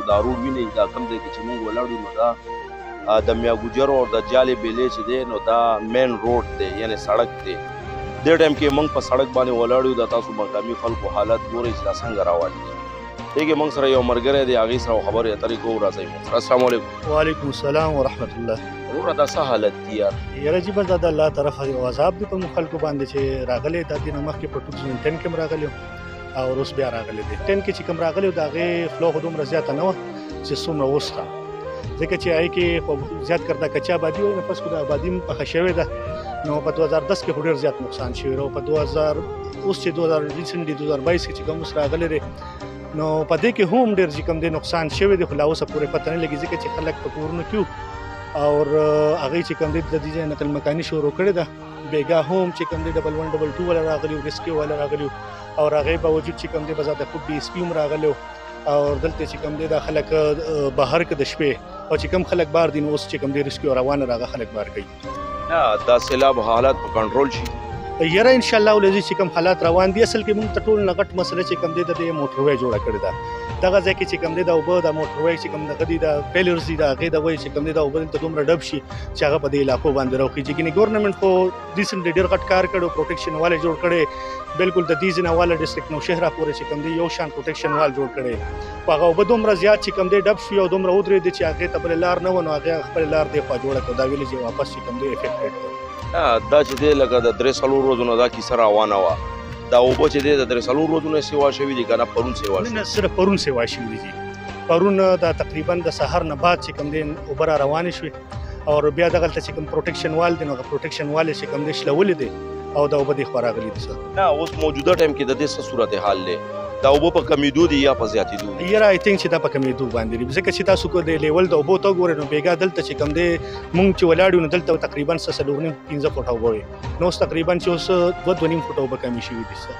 تاسو دا روډ وینئ دا کوم ځای کې چې موږ ولاړ یو نو دا د میا ګجر او د جالې بیلې چې دی نو دا مین روډ دی یعنی سړک دی دې ټایم کې موږ په سړک باندې ولاړ یو د تاسو مقامي خلکو حالت ګورئ چې دا څنګه روان دي دیکھیں موږ سره یو ملګری دی هغې سره خبرې اترې کوو راځئ موږ سره السلام علیکم وعلیکم السلام ورحمت الله. وروره دا څه حالت دی یار یاره جی بس دا د الله طرفه یو عذاب دی په موږ خلکو باندې چې راغلی دا دې نه مخکې په 2010 کې هم راغلی او اوس بیا راغلی دی 10 کې چې کوم راغلی د هغې فلو خو دومره زیاته نه وه چې څومره اوس ده ځکه چې هغې کې خو زیات کرده کچه آبادي وه نو پس خو د آبادي هم پخه شوې ده نو په 2010 کې خو ډېر زیات نقصان شوی او په 2000 اوس چې 2022 کې چې کوم اوس راغلی دی نو په دې کې هم ډېر چې کوم دی نقصان شوی دی خو لا اوسه پورې پته نه لګي ځکه چې خلک په کورونو کې او هغې چې کوم دی د دې ځای نقل مکاني شروع کړې ده بیګا هم چې کوم دی 1122 والا راغلی ریسکیو والا راغلی او هغې باوجود چې کوم دی بزاده خود ډي اس پي هم راغلی او دلته چې کوم دی دا خلک بهر کې د شپې او چې کوم خلک بار دي نو اوس چې کوم دی ریسکیو روانه راغه خلک بار کوي دا سیلاب حالات په کنټرول شي یاره ان شاء الله ولې چې کوم حالات روان دي اصل کې موږ ته ټول نه غټ مسله چې کوم دی د موټروي جوړه کړې ده دغه ځای کې چې کوم دی د اوبه د موټروي چې کوم دغه دی د پیلرز دي د هغې د وایي چې کوم دی د اوبه دلته دومره ډب شي چې هغه په دې علاقو باندې راوخیږي ګینې ګورنمنټ خو ریسنټلی ډېر غټ کار کړی پروټیکشن واله جوړ کړی بالکل د دې ځینه واله ډسټرکټ نوشهره پورې چې کوم دی یو شان پروټیکشن وال جوړ کړی په هغه اوبه دومره زیات چې کوم دی ډب شي او دومره ودرېدې چې هغې ته بلې لار نه وه نو هغې خپلې لار دې خوا جوړه کړه دا ویلې چې واپس چې کوم دی افیکټډ کړ دا چې دی لکه د 3 ورځو نه دا کیسه روانه وه دا اوبه چې دی د 3 ورځو نه سیوا شوي دي که نه پرون سیوا شوي نه صرف پرون سیوا شوي دي پرون دا تقریبا د سهار نه بعد چې کوم دی اوبه را روانې شوې او بیا دغلته چې کوم پروټیکشن وال دی نو هغه پروټیکشن وال چې کوم دی شلولې دی او دا اوبه دې خوا راغلي دي سر نه اوس موجوده ټایم کې د دې څه صورتحال دی دا اوبه په کمیدو دي یا په زیاتېدو دي یاره آی تھنک چې دا په کمیدو باندې دي ځکه چې تاسو کو د لیول د اوبو ته وګورئ نو بیګا دلته چې کوم دی مونږ چې ولاړ یو نو دلته تقریبا 4.5 فوټه اوبه وي نو اوس تقریبا چې اوس 2.5 فوټه اوبه کمې شوي دي سر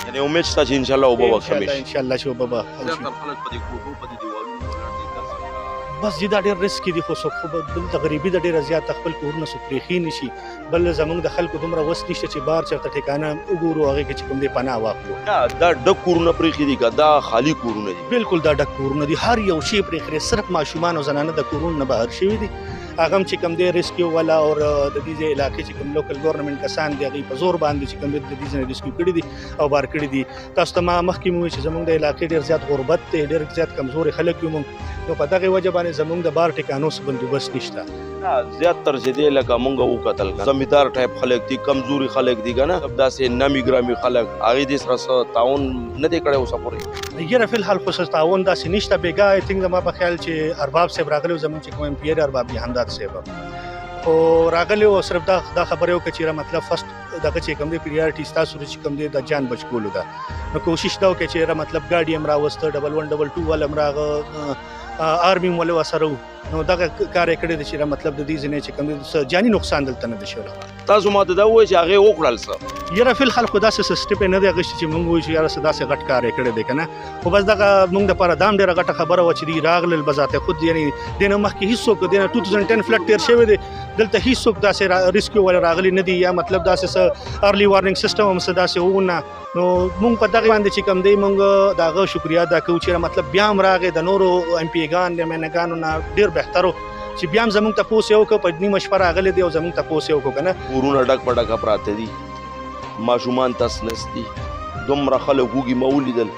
یعنې امید شته چې انشاءالله اوبه به کمې شي انشاءالله چې اوبه به زیاتره خلک په دې کوټو په دې دیوالونو ولاړ دي بس دا ډېر رسکي دي خو څوک خو دلته غریبي د ډېره زیاته خپل کورونه څوک پرېښي نه شي بل زموږ د خلکو دومره وس نشته چې بار چېرته ټکانه وګورو هغې کې چې کوم دی پناه واخلو نه دا ډک کورونه پرېښي دي که دا خالي کورونه دي بالکل دا ډک کورونه دي هر یو شی پرېښی صرف ماشومان او زنانه د کورونو نه بهر شوي دي هغه هم چې کوم دی ریسکیو والا او د دې ځای علاقې چې کوم لوکل ګورنمنټ کسان دي هغوی په زور باندې چې کوم دی د دې ځای نه ریسکیو کړي دي او بار کړي دي تاسو ته ما مخکې مې وویل چې زموږ د علاقې ډېر زیات غربت دی ډېر زیات کمزوري خلک یو موږ نو په دغې وجه باندې زموږ د بار ټکانو څه بندوبست نشته زیاتر چې دی لکه مونږ وکتل زمیندار ټایپ خلک دي کمزوري خلک دي که نه داسې نامي ګرامي خلک هغې دې سره څه تعاون نه دی کړی اوسه پورې یاره فی الحال خو څه تعاون داسې نشته بیګا آی تھنک زما په خیال چې ارباب صاحب راغلی و زموږ چې کوم ایم پی ایر ارباب جهانداد صاحب خو راغلی و صرف دا خبرې وکړه چې مطلب فرست دغه چې کوم دی پریارټي ستاسو چې کوم دی د جان بچ کولو ده نو کوشش دا وکړه چې مطلب ګاډي هم راوسته 1122 والا هم راغه آرمي هم ولې ورسره نو دغه کار یې کړی دی چې مطلب د دې ځای چې کوم دی جاني نقصان دلته نه دی شوی تاسو ماته دا ووایئ چې هغې وکړل څه یاره فی الحال خو داسې څه سټپ یې نه دی اخیستی چې مونږ ووایو چې یاره څه داسې غټ کار یې کړی دی که نه خو بس دغه مونږ دپاره دا هم ډېره غټه خبره وه چې دوی راغلل بذات خود یعنې دې نه مخکې هېڅوک دې نه 2010 فلډ تېر شوی دی دلته هېڅوک داسې ریسکیو والا راغلي نه دي یا مطلب داسې څه ارلی وارننګ سیسټم هم څه داسې وو نه نو مونږ په دغې باندې چې کوم دی مونږ د هغه شکریا ادا کوو چې مطلب بیا هم راغې د نورو ایم پی ایګان د مینګانو نه ډېر بهتر چې بیا هم زموږ تپوس یې وکړه په نیمه شپه راغلی دی او زموږ تپوس یې وکړو که نه کورونه ډک په ډکه پراته دي ماشومان تس نس دي دومره خلک وږي مه ولیدل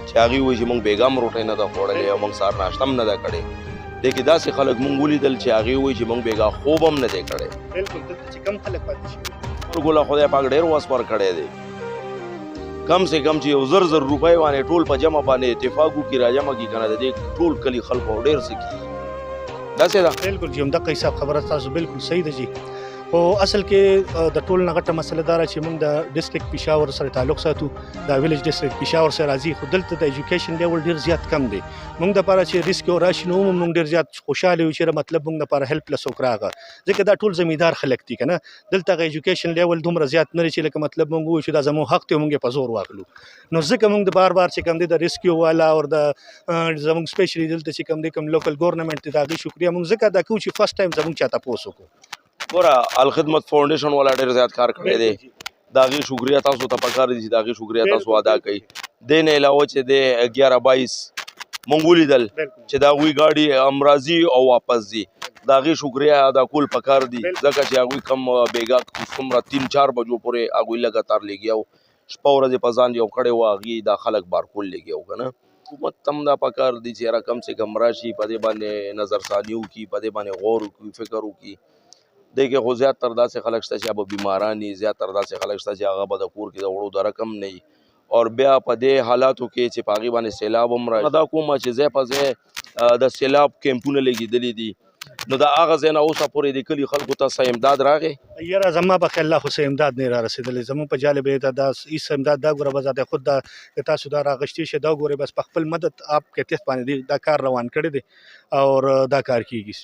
چې هغوی وایي چې موږ بیګا هم روټۍ نه ده خوړلې او موږ سهار ناشته هم نه ده کړې دې کې داسې خلک موږ ولیدل چې هغوی وایي چې موږ بیګا خوب هم نه دی کړی بالکل دلته چې کم خلک پاتې شوي خلکو له خدای پاک ډېر وس ورکړی دی کم سے کم چې یو 1,000 روپۍ باندې ټول په جمع باندې اتفاق وکړي را جمع کړي که نه د دې ټول کلي خلکو ډېر څه کېږي داسې ده بالکل جی همدغه حساب خبره تاسو بالکل صحیح ده جی خو اصل کې د ټول نه غټه مسله دا چې موږ د ډسټرکټ پېښور سره تعلق ساتو د ویلیج ډسټرکټ پېښور سره راځي خو دلته د ایجوکیشن لیول ډېر زیات کم دی موږ دپاره چې ریسکیو راشي نو موږ ډېر زیات خوشحاله یو چې مطلب موږ دپاره هیلپلس څوک راغه ځکه دا ټول زمیندار خلک دي که نه دلته هغه ایجوکیشن لیول دومره زیات نه دی چې لکه مطلب موږ ووایو چې دا زموږ حق دی موږ یې په زور واخلو نو ځکه موږ د بار چې کوم دی د ریسکیو والا او د زموږ سپیشلی دلته چې کوم دی کوم لوکل ګورنمنټ دی د هغې شکریه موږ ځکه ادا کوو چې فرسټ ټایم زموږ چا تپوس وکړو ګوره الخدمت فاونډیشن والا ډېر زیات کار کړی دی د هغې شکریه تاسو ته پکار دي چې د هغې شکریه تاسو ادا کوئ دې نه علاوه چې دی 11/22 مونږ ولیدل بالکل چې دا غوي گاډي امراضي او واپس دي دا غي شکریا ادا کول پکار دي ځکه چې هغه کم بیګا څومره 3-4 بجو پورې هغه لګاتار لګیاو شپه ورځ په ځان یو کړي واغي دا خلک بار کول لګیاو کنه حکومت تم دا پکار دي چې را کم سے کم راشي په دې باندې نظر ثانیو کی په دې باندې غور وکړي فکر وکړي دغه خو زیات تر داسې خلک شته چې به بیمارانی زیات تر داسې خلک شته چې هغه به د کور کې د وړو د رقم نه اور بیا په دې حالاتو کې چې پاغي باندې سیلاب هم راځي دا کومه چې ځای په ځای د سیلاب کیمپونه لګیدلې دي نو دا هغه ځای نه اوسه پورې د کلي خلکو ته څه امداد راغی یاره زما به خیال الله خو څه امداد نه را رسېدلی زموږ په جالب دا هېڅ امداد دا ګوره به ذات خود دا که تاسو دا راغشتي شئ دا ګورئ بس په خپل مدد آپ کې تحت باندې دا کار روان کړی دی او دا کار کیږي